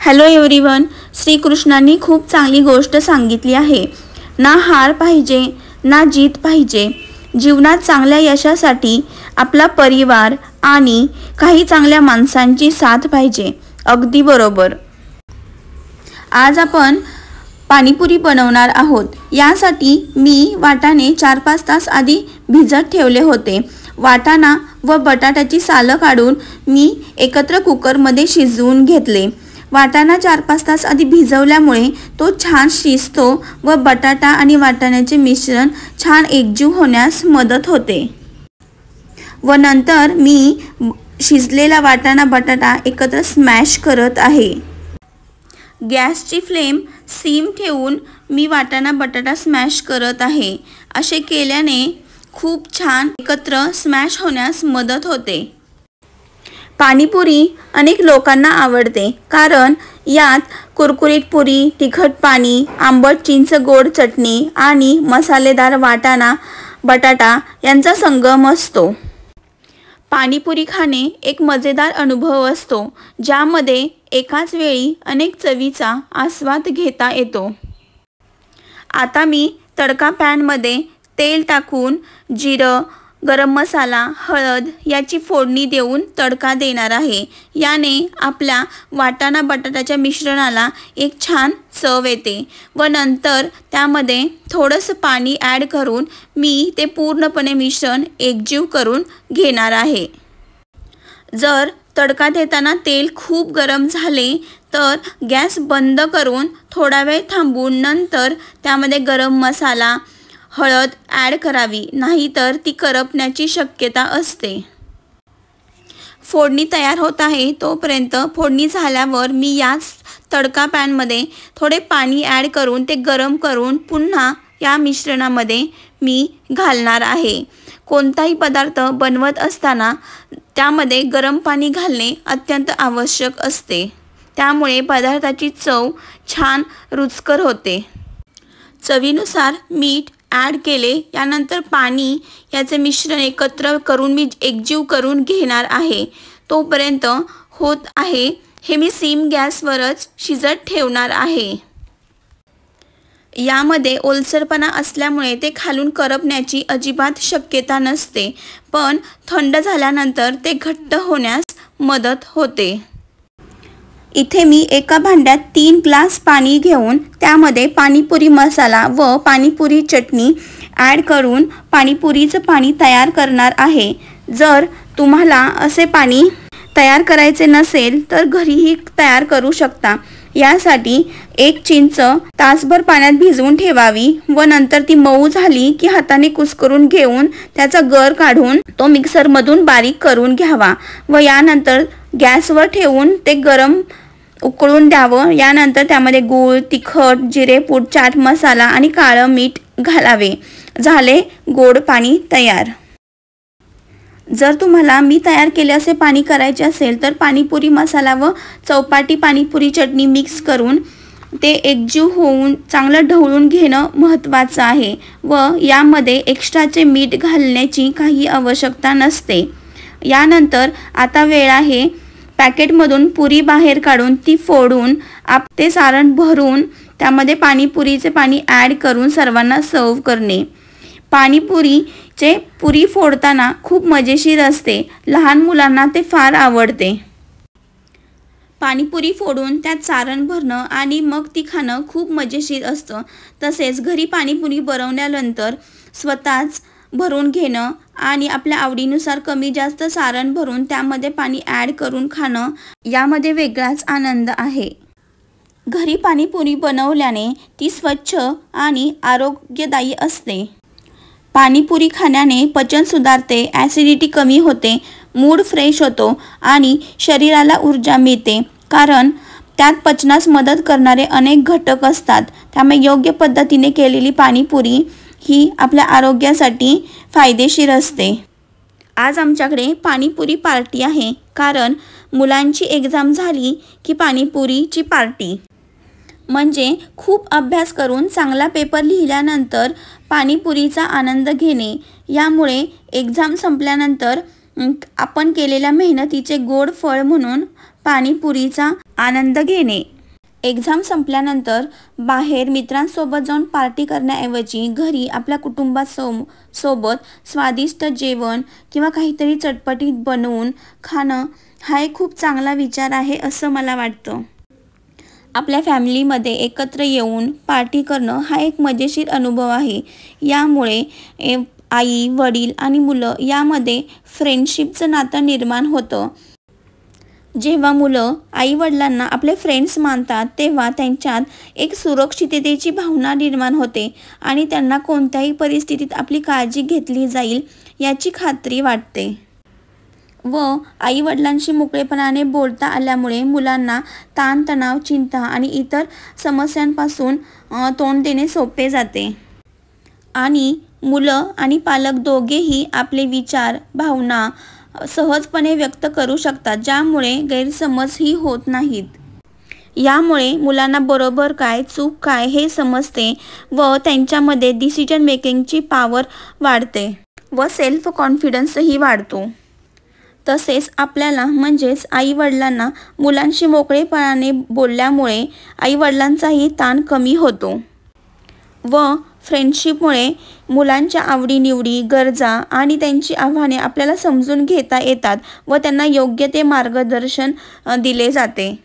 Hello everyone, श्रीकृष्णांनी खूप चांगली गोष्ट सांगितली आहे। ना हार पाहिजे ना जीत पाहिजे। जीवनात चांगल्या यशासाठी आपला परिवार आणि काही चांगल्या माणसांची साथ पाहिजे। अगदी बरोबर। आज आपण पाणीपुरी बनवणार आहोत। यासाठी मी वाटाणे 4-5 तास आधी भिजत ठेवले होते। वाटाणा व बटाट्याची सालं काढून मी एकत्र कुकरमध्ये शिजवून घेतले। वाटाणा 4-5 तास आधी भिजवल्यामुळे तो छान शिजतो व बटाटा आणि वाटाण्याचे मिश्रण छान एकजीव होण्यास मदत होते। व नंतर मी शिजलेला वाटाणा बटाटा एकत्र स्मॅश करत आहे। गॅसची फ्लेम सिम ठेवून मी वाटाणा बटाटा स्मॅश करत आहे। असे केल्याने खूप छान एकत्र स्मॅश होण्यास मदत होते। पाणीपुरी अनेक लोकांना आवडते, कारण यात कुरकुरीत पुरी, तिखट पाणी, आंबट चिंच गोड चटणी आणि मसालेदार वाटाणा बटाटा यांचा संगम असतो। पाणीपुरी खाणे एक मजेदार अनुभव असतो, ज्यामध्ये एकाच वेळी अनेक चवीचा आस्वाद घेता येतो। आता मी तडका पॅनमध्ये तेल टाकून जिरं, गरम मसाला, हळद याची फोडणी देऊन तडका देणार आहे। याने आपल्या वाटाणा बटाट्याच्या मिश्रणाला एक छान चव येते व नंतर त्यामध्ये थोडंसं पाणी ॲड करून मी ते पूर्णपणे मिश्रण एकजीव करून घेणार आहे। जर तडका देताना तेल खूप गरम झाले तर गॅस बंद करून थोडा वेळ थांबून नंतर त्यामध्ये गरम मसाला, हळद ॲड करावी, नाहीतर ती करपण्याची शक्यता असते। फोडणी तयार होत आहे तोपर्यंत फोडणी झाल्यावर मी याच तडका पॅनमध्ये थोडे पाणी ॲड करून ते गरम करून पुन्हा या मिश्रणामध्ये मी घालणार आहे। कोणताही पदार्थ बनवत असताना त्यामध्ये गरम पाणी घालणे अत्यंत आवश्यक असते, त्यामुळे पदार्थाची चव छान रुचकर होते। चवीनुसार मीठ ॲड केले, यानंतर पाणी याचे मिश्रण एकत्र करून मी एकजीव करून घेणार आहे। तोपर्यंत होत आहे हे मी सिम गॅसवरच शिजत ठेवणार आहे। यामध्ये ओलसरपणा असल्यामुळे ते खालून करपण्याची अजिबात शक्यता नसते, पण थंड झाल्यानंतर ते घट्ट होण्यास मदत होते। इथे मी एका भांड्यात 3 ग्लास पाणी घेऊन त्यामध्ये पाणीपुरी मसाला व पाणीपुरी चटणी ॲड करून पाणीपुरीचं पाणी तयार करणार आहे। जर तुम्हाला असे पाणी तयार करायचे नसेल तर घरीही तयार करू शकता। यासाठी एक चिंच तासभर पाण्यात भिजवून ठेवावी व नंतर ती मऊ झाली की हाताने कुस्करून घेऊन त्याचा गर काढून तो मिक्सरमधून बारीक करून घ्यावा व यानंतर गॅसवर ठेवून ते गरम उकळून द्यावं। यानंतर त्यामध्ये गूळ, तिखट, जिरेपूड, चाट मसाला आणि काळं मीठ घालावे। झाले गोड पाणी तयार। जर तुम्हाला मी तयार केले असे पाणी करायचे असेल तर पाणीपुरी मसाला व चौपाटी पाणीपुरी चटणी मिक्स करून ते एकजीव होऊन चांगलं ढवळून घेणं महत्त्वाचं आहे व यामध्ये एक्स्ट्राचे मीठ घालण्याची काही आवश्यकता नसते। यानंतर आता वेळ आहे पॅकेटमधून पुरी बाहेर काढून ती फोडून ते सारण भरून त्यामध्ये पाणीपुरीचे पाणी ॲड करून सर्वांना सर्व करणे। पाणीपुरीचे पुरी फोडताना खूप मजेशीर असते, लहान मुलांना ते फार आवडते। पाणीपुरी फोडून त्यात सारण भरणं आणि मग ती खाणं खूप मजेशीर असतं। तसेच घरी पाणीपुरी बनवल्यानंतर स्वतःच भरून घेणं आणि आपल्या आवडीनुसार कमी जास्त सारण भरून त्यामध्ये पाणी ॲड करून खाणं, यामध्ये वेगळाच आनंद आहे। घरी पाणीपुरी बनवल्याने ती स्वच्छ आणि आरोग्यदायी असते। पाणीपुरी खाण्याने पचन सुधारते, ॲसिडिटी कमी होते, मूड फ्रेश होतो आणि शरीराला ऊर्जा मिळते, कारण त्यात पचनास मदत करणारे अनेक घटक असतात। त्यामुळे योग्य पद्धतीने केलेली पाणीपुरी ही आपल्या आरोग्यासाठी फायदेशीर असते। आज आमच्याकडे पाणीपुरी पार्टी आहे, कारण मुलांची एक्झाम झाली की पाणीपुरीची पार्टी म्हणजे खूप अभ्यास करून चांगला पेपर लिहिल्यानंतर पाणीपुरीचा आनंद घेणे। यामुळे एक्झाम संपल्यानंतर आपण केलेल्या मेहनतीचे गोड फळ म्हणून पाणीपुरीचा आनंद घेणे. एक्झाम संपल्यानंतर बाहेर मित्रांसोबत जाऊन पार्टी करण्याऐवजी घरी आपल्या कुटुंबासोबत स्वादिष्ट जेवण किंवा काहीतरी चटपटीत बनवून खाणं हा एक खूप चांगला विचार आहे असं मला वाटतं. आपल्या फॅमिलीमध्ये एकत्र येऊन पार्टी करणं हा एक मजेशीर अनुभव आहे. यामुळे आई, वडील आणि मुलं यामध्ये फ्रेंडशिपचं नातं निर्माण होतं. जेव्हा मुलं आई-वडिलांना आपले फ्रेंड्स मानतात तेव्हा त्यांच्यात एक सुरक्षिततेची भावना निर्माण होते आणि त्यांना कोणत्याही परिस्थितीत आपली काळजी घेतली जाईल याची खात्री वाटते. व आई-वडिलांशी मोकळेपणाने बोलता आल्यामुळे मुलांना ताणतणाव, चिंता आणि इतर समस्यांपासून तोंड देणे सोपे जाते. आणि मुलं आणि पालक दोघेही आपले विचार, भावना सहजपणे व्यक्त करू शकतात, ज्यामुळे गैरसमजही होत नाहीत. यामुळे मुलांना बरोबर काय, चूक काय हे समजते व त्यांच्यामध्ये डिसिजन मेकिंगची पॉवर वाढते व सेल्फ कॉन्फिडन्सही वाढतो. तसेच आपल्याला म्हणजेच आई-वडिलांना मुलांशी मोकळेपणाने बोलल्यामुळे आई-वडिलांचाही ताण कमी होतो व फ्रेंडशिपमुळे मुलांच्या आवडीनिवडी, गरजा आणि त्यांची आव्हाने आपल्याला समजून घेता येतात व त्यांना योग्य ते मार्गदर्शन दिले जाते.